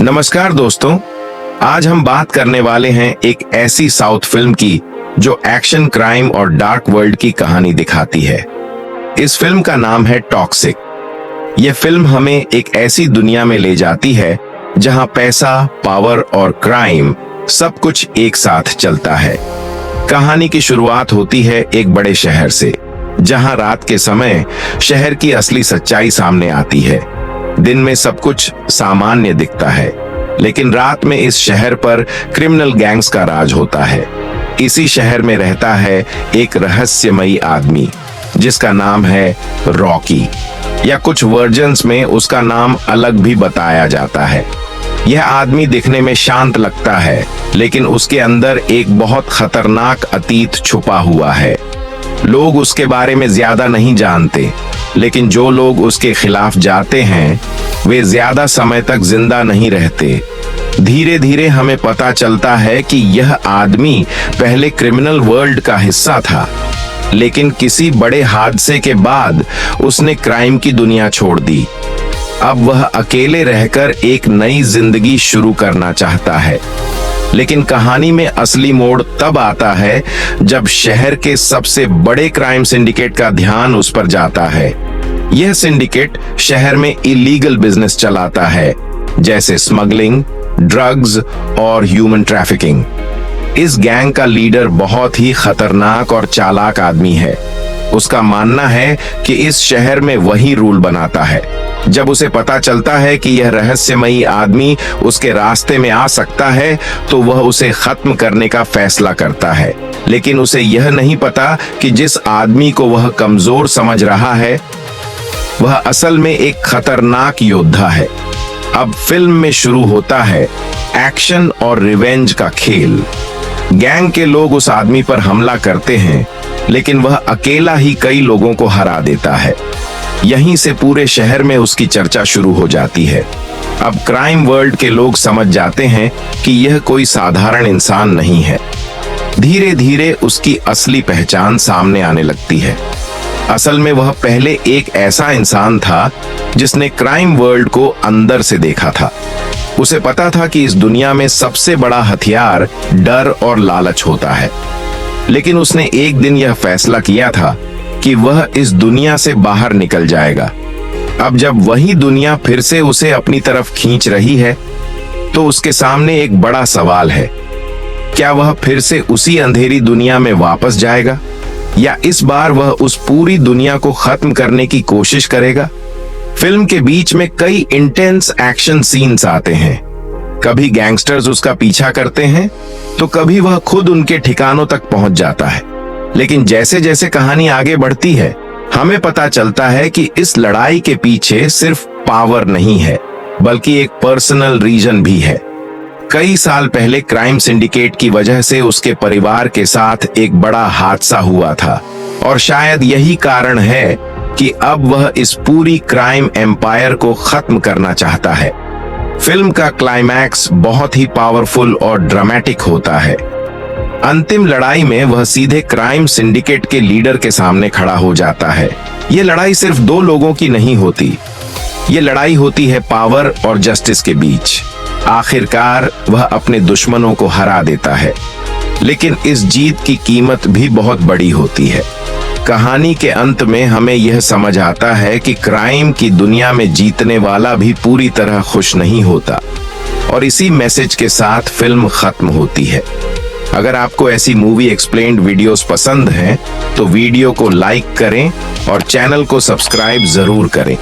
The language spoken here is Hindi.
नमस्कार दोस्तों, आज हम बात करने वाले हैं एक ऐसी साउथ फिल्म की जो एक्शन, क्राइम और डार्क वर्ल्ड की कहानी दिखाती है। इस फिल्म का नाम है टॉक्सिक। यह फिल्म हमें एक ऐसी दुनिया में ले जाती है जहां पैसा, पावर और क्राइम सब कुछ एक साथ चलता है। कहानी की शुरुआत होती है एक बड़े शहर से, जहां रात के समय शहर की असली सच्चाई सामने आती है। दिन में सब कुछ सामान्य दिखता है, लेकिन रात में इस शहर पर क्रिमिनल गैंग्स का राज होता है। इसी शहर में रहता है एक रहस्यमयी आदमी जिसका नाम है रॉकी, या कुछ वर्जन्स में उसका नाम अलग भी बताया जाता है। यह आदमी दिखने में शांत लगता है, लेकिन उसके अंदर एक बहुत खतरनाक अतीत छुपा हुआ है। लोग उसके बारे में ज्यादा नहीं जानते, लेकिन जो लोग उसके खिलाफ जाते हैं वे ज्यादा समय तक जिंदा नहीं रहते। धीरे धीरे हमें पता चलता है कि यह आदमी पहले क्रिमिनल वर्ल्ड का हिस्सा था, लेकिन किसी बड़े हादसे के बाद उसने क्राइम की दुनिया छोड़ दी। अब वह अकेले रहकर एक नई जिंदगी शुरू करना चाहता है। लेकिन कहानी में असली मोड़ तब आता है जब शहर के सबसे बड़े क्राइम सिंडिकेट का ध्यान उस पर जाता है। यह सिंडिकेट शहर में इलीगल बिजनेस चलाता है, जैसे स्मगलिंग, ड्रग्स और ह्यूमन ट्रैफिकिंग। इस गैंग का लीडर बहुत ही खतरनाक और चालाक आदमी है। उसका मानना है कि इस शहर में वही रूल बनाता है। जब उसे पता चलता है कि यह रहस्यमयी आदमी उसके रास्ते में आ सकता है, तो वह उसे खत्म करने का फैसला करता है। लेकिन उसे यह नहीं पता कि जिस आदमी को वह कमजोर समझ रहा है, वह असल में एक खतरनाक योद्धा है। अब फिल्म में शुरू होता है एक्शन और रिवेंज का खेल। गैंग के लोग उस आदमी पर हमला करते हैं, लेकिन वह अकेला ही कई लोगों को हरा देता है। यहीं से पूरे शहर में उसकी चर्चा शुरू हो जाती है। अब क्राइम वर्ल्ड के लोग समझ जाते हैं कि यह कोई साधारण इंसान नहीं है। धीरे धीरे उसकी असली पहचान सामने आने लगती है। असल में वह पहले एक ऐसा इंसान था जिसने क्राइम वर्ल्ड को अंदर से देखा था। उसे पता था कि इस दुनिया में सबसे बड़ा हथियार डर और लालच होता है। लेकिन उसने एक दिन यह फैसला किया था कि वह इस दुनिया से बाहर निकल जाएगा। अब जब वही दुनिया फिर से उसे अपनी तरफ खींच रही है, तो उसके सामने एक बड़ा सवाल है। क्या वह फिर से उसी अंधेरी दुनिया में वापस जाएगा, या इस बार वह उस पूरी दुनिया को खत्म करने की कोशिश करेगा? फिल्म के बीच में कई इंटेंस एक्शन सीन्स आते हैं। कभी गैंगस्टर्स उसका पीछा करते हैं, तो कभी वह खुद उनके ठिकानों तक पहुंच जाता है। लेकिन जैसे जैसे कहानी आगे बढ़ती है, हमें पता चलता है कि इस लड़ाई के पीछे सिर्फ पावर नहीं है, बल्कि एक पर्सनल रीजन भी है। कई साल पहले क्राइम सिंडिकेट की वजह से उसके परिवार के साथ एक बड़ा हादसा हुआ था, और शायद यही कारण है कि अब वह इस पूरी क्राइम एम्पायर को खत्म करना चाहता है। फिल्म का क्लाइमैक्स बहुत ही पावरफुल और ड्रामेटिक होता है। अंतिम लड़ाई में वह सीधे क्राइम सिंडिकेट के लीडर के सामने खड़ा हो जाता है। यह लड़ाई सिर्फ दो लोगों की नहीं होती, ये लड़ाई होती है पावर और जस्टिस के बीच। आखिरकार वह अपने दुश्मनों को हरा देता है, लेकिन इस जीत की कीमत भी बहुत बड़ी होती है। कहानी के अंत में हमें यह समझ आता है कि क्राइम की दुनिया में जीतने वाला भी पूरी तरह खुश नहीं होता, और इसी मैसेज के साथ फिल्म खत्म होती है। अगर आपको ऐसी मूवी एक्सप्लेन्ड वीडियोस पसंद हैं, तो वीडियो को लाइक करें और चैनल को सब्सक्राइब जरूर करें।